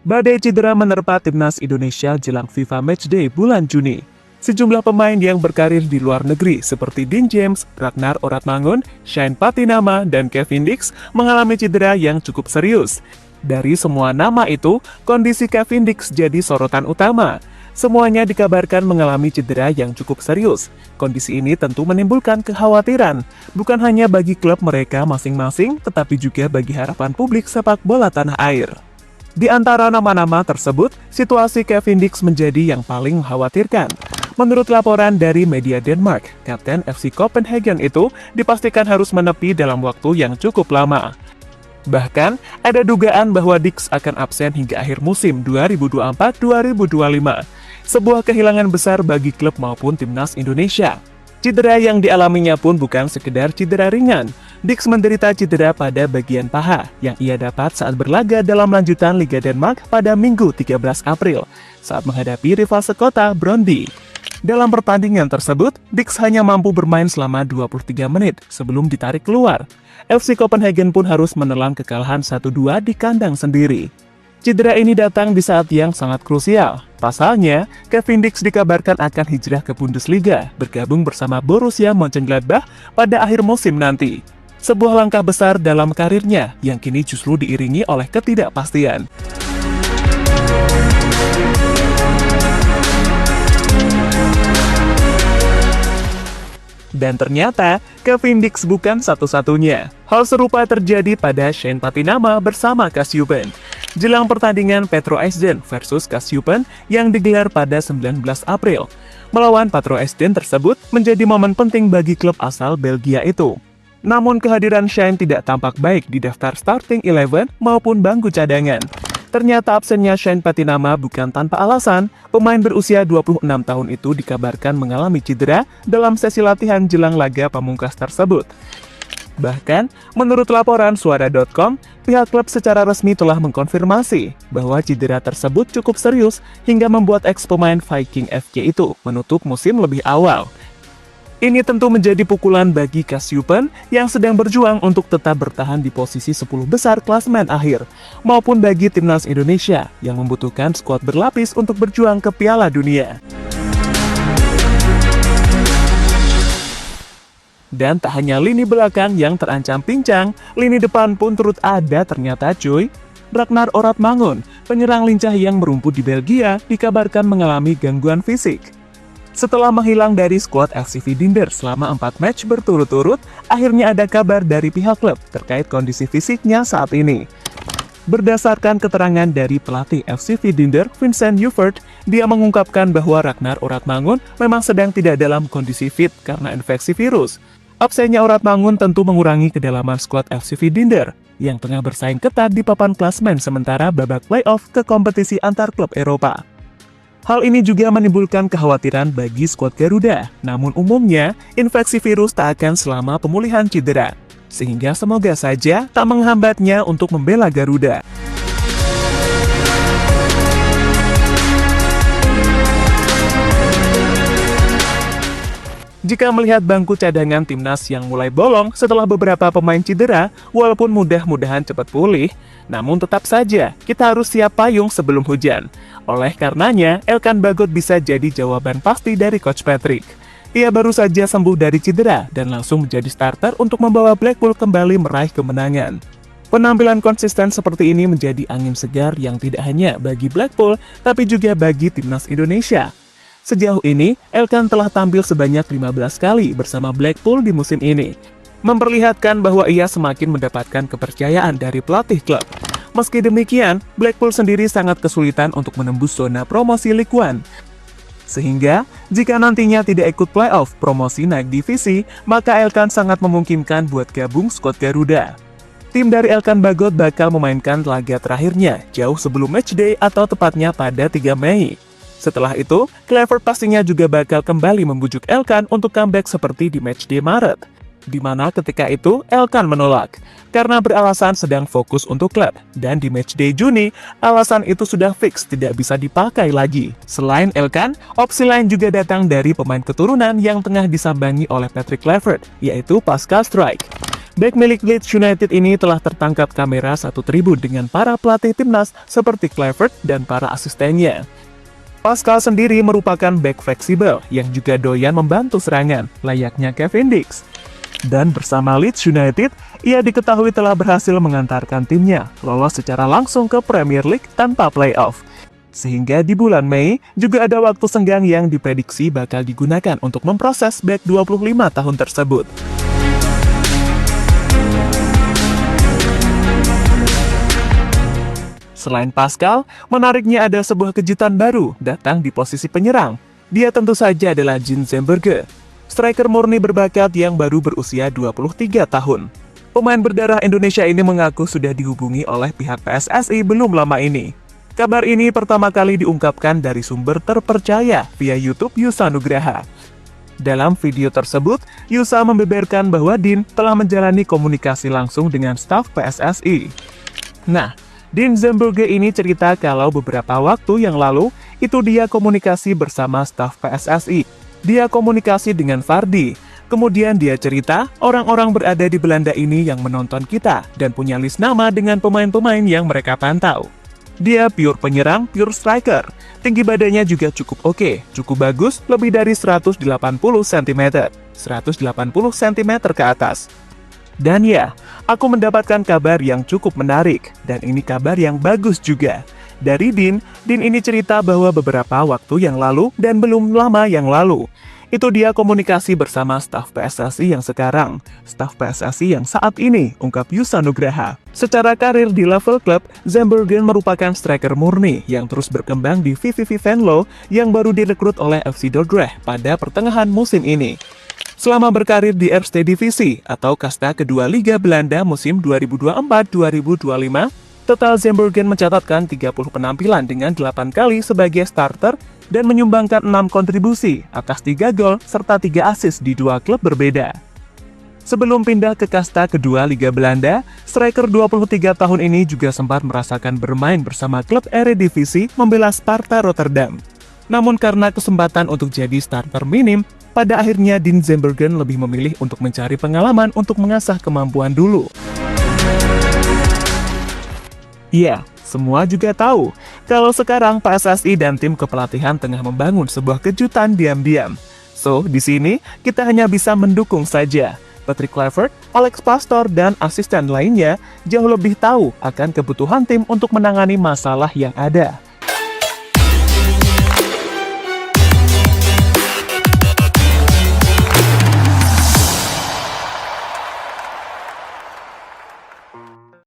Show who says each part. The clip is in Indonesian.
Speaker 1: Badai cedera menerpa timnas Indonesia jelang FIFA Matchday bulan Juni. Sejumlah pemain yang berkarir di luar negeri seperti Dean James, Ragnar Oratmangun, Shane Patinama, dan Kevin Dix mengalami cedera yang cukup serius. Dari semua nama itu, kondisi Kevin Dix jadi sorotan utama. Semuanya dikabarkan mengalami cedera yang cukup serius. Kondisi ini tentu menimbulkan kekhawatiran, bukan hanya bagi klub mereka masing-masing, tetapi juga bagi harapan publik sepak bola tanah air. Di antara nama-nama tersebut, situasi Kevin Dix menjadi yang paling mengkhawatirkan. Menurut laporan dari media Denmark, Kapten FC Copenhagen itu dipastikan harus menepi dalam waktu yang cukup lama. Bahkan, ada dugaan bahwa Dix akan absen hingga akhir musim 2024-2025. Sebuah kehilangan besar bagi klub maupun timnas Indonesia. Cedera yang dialaminya pun bukan sekedar cedera ringan. Dix menderita cedera pada bagian paha yang ia dapat saat berlaga dalam lanjutan Liga Denmark pada Minggu 13 April saat menghadapi rival sekota Brøndby. Dalam pertandingan tersebut, Dix hanya mampu bermain selama 23 menit sebelum ditarik keluar. FC Copenhagen pun harus menelan kekalahan 1-2 di kandang sendiri. Cedera ini datang di saat yang sangat krusial. Pasalnya, Kevin Dix dikabarkan akan hijrah ke Bundesliga, bergabung bersama Borussia Mönchengladbach pada akhir musim nanti. Sebuah langkah besar dalam karirnya yang kini justru diiringi oleh ketidakpastian. Dan ternyata, Kevin Dix bukan satu-satunya. Hal serupa terjadi pada Shane Patinama bersama Kassiupen. Jelang pertandingan Petro Eisden versus Kassiupen yang digelar pada 19 April. Melawan Petro Eisden tersebut menjadi momen penting bagi klub asal Belgia itu. Namun kehadiran Shane tidak tampak baik di daftar starting 11 maupun bangku cadangan. Ternyata absennya Shane Patinama bukan tanpa alasan. Pemain berusia 26 tahun itu dikabarkan mengalami cedera dalam sesi latihan jelang laga pamungkas tersebut. Bahkan, menurut laporan Suara.com, pihak klub secara resmi telah mengkonfirmasi bahwa cedera tersebut cukup serius hingga membuat ex-pemain Viking FK itu menutup musim lebih awal. Ini tentu menjadi pukulan bagi Kassiupen yang sedang berjuang untuk tetap bertahan di posisi 10 besar klasemen akhir, maupun bagi timnas Indonesia yang membutuhkan skuad berlapis untuk berjuang ke Piala Dunia. Dan tak hanya lini belakang yang terancam pincang, lini depan pun turut ada ternyata cuy. Ragnar Oratmangun, penyerang lincah yang merumput di Belgia, dikabarkan mengalami gangguan fisik. Setelah menghilang dari skuad FC Vidinter selama 4 match berturut-turut, akhirnya ada kabar dari pihak klub terkait kondisi fisiknya saat ini. Berdasarkan keterangan dari pelatih FC Vidinter, Vincent Uvert, dia mengungkapkan bahwa Ragnar Oratmangun memang sedang tidak dalam kondisi fit karena infeksi virus. Absennya Oratmangun tentu mengurangi kedalaman skuad FC Vidinter yang tengah bersaing ketat di papan klasemen sementara babak playoff ke kompetisi antar klub Eropa. Hal ini juga menimbulkan kekhawatiran bagi skuad Garuda, namun umumnya infeksi virus tak akan selama pemulihan cedera, sehingga semoga saja tak menghambatnya untuk membela Garuda. Jika melihat bangku cadangan timnas yang mulai bolong setelah beberapa pemain cedera, walaupun mudah-mudahan cepat pulih, namun tetap saja kita harus siap payung sebelum hujan. Oleh karenanya, Elkan Bagot bisa jadi jawaban pasti dari Coach Patrick. Ia baru saja sembuh dari cedera dan langsung menjadi starter untuk membawa Blackpool kembali meraih kemenangan. Penampilan konsisten seperti ini menjadi angin segar yang tidak hanya bagi Blackpool, tapi juga bagi timnas Indonesia. Sejauh ini, Elkan telah tampil sebanyak 15 kali bersama Blackpool di musim ini, memperlihatkan bahwa ia semakin mendapatkan kepercayaan dari pelatih klub. Meski demikian, Blackpool sendiri sangat kesulitan untuk menembus zona promosi Ligue 1. Sehingga, jika nantinya tidak ikut playoff promosi naik divisi, maka Elkan sangat memungkinkan buat gabung skuad Garuda. Tim dari Elkan Bagot bakal memainkan laga terakhirnya jauh sebelum matchday atau tepatnya pada 3 Mei. Setelah itu, Kluivert pastinya juga bakal kembali membujuk Elkan untuk comeback seperti di matchday Maret. Di mana ketika itu Elkan menolak, karena beralasan sedang fokus untuk klub. Dan di matchday Juni, alasan itu sudah fix tidak bisa dipakai lagi. Selain Elkan, opsi lain juga datang dari pemain keturunan yang tengah disambangi oleh Patrick Kluivert, yaitu Pascal Struijk. Bek milik Leeds United ini telah tertangkap kamera satu tribun dengan para pelatih timnas seperti Kluivert dan para asistennya. Pascal sendiri merupakan bek fleksibel yang juga doyan membantu serangan, layaknya Kevin Dix. Dan bersama Leeds United, ia diketahui telah berhasil mengantarkan timnya lolos secara langsung ke Premier League tanpa playoff. Sehingga di bulan Mei, juga ada waktu senggang yang diprediksi bakal digunakan untuk memproses bek 25 tahun tersebut. Selain Pascal, menariknya ada sebuah kejutan baru datang di posisi penyerang. Dia tentu saja adalah Jean Zemberge, striker murni berbakat yang baru berusia 23 tahun. Pemain berdarah Indonesia ini mengaku sudah dihubungi oleh pihak PSSI belum lama ini. Kabar ini pertama kali diungkapkan dari sumber terpercaya via YouTube Yusa Nugraha. Dalam video tersebut, Yusa membeberkan bahwa Din telah menjalani komunikasi langsung dengan staf PSSI. Nah, Dean Zemberge ini cerita kalau beberapa waktu yang lalu, itu dia komunikasi bersama staf PSSI. Dia komunikasi dengan Vardy. Kemudian dia cerita, orang-orang berada di Belanda ini yang menonton kita dan punya list nama dengan pemain-pemain yang mereka pantau. Dia pure penyerang, pure striker. Tinggi badannya juga cukup oke, cukup bagus, lebih dari 180 cm. 180 cm ke atas. Dan ya, aku mendapatkan kabar yang cukup menarik, dan ini kabar yang bagus juga. Dari Din ini cerita bahwa beberapa waktu yang lalu dan belum lama yang lalu, itu dia komunikasi bersama staf PSSI yang sekarang, staf PSSI yang saat ini, ungkap Yusa Nugraha. Secara karir di level klub, Zemberge merupakan striker murni yang terus berkembang di VVV Venlo yang baru direkrut oleh FC Dordrecht pada pertengahan musim ini. Selama berkarir di Eerste Divisie atau kasta kedua Liga Belanda musim 2024-2025, total Zemberge mencatatkan 30 penampilan dengan 8 kali sebagai starter dan menyumbangkan 6 kontribusi atas 3 gol serta 3 assist di 2 klub berbeda. Sebelum pindah ke kasta kedua Liga Belanda, striker 23 tahun ini juga sempat merasakan bermain bersama klub Eredivisie membela Sparta Rotterdam. Namun karena kesempatan untuk jadi starter minim, pada akhirnya Dean Zemberge lebih memilih untuk mencari pengalaman untuk mengasah kemampuan dulu. Iya, semua juga tahu kalau sekarang PSSI dan tim kepelatihan tengah membangun sebuah kejutan diam-diam. So, di sini kita hanya bisa mendukung saja. Patrick Kluivert, Alex Pastoor, dan asisten lainnya jauh lebih tahu akan kebutuhan tim untuk menangani masalah yang ada.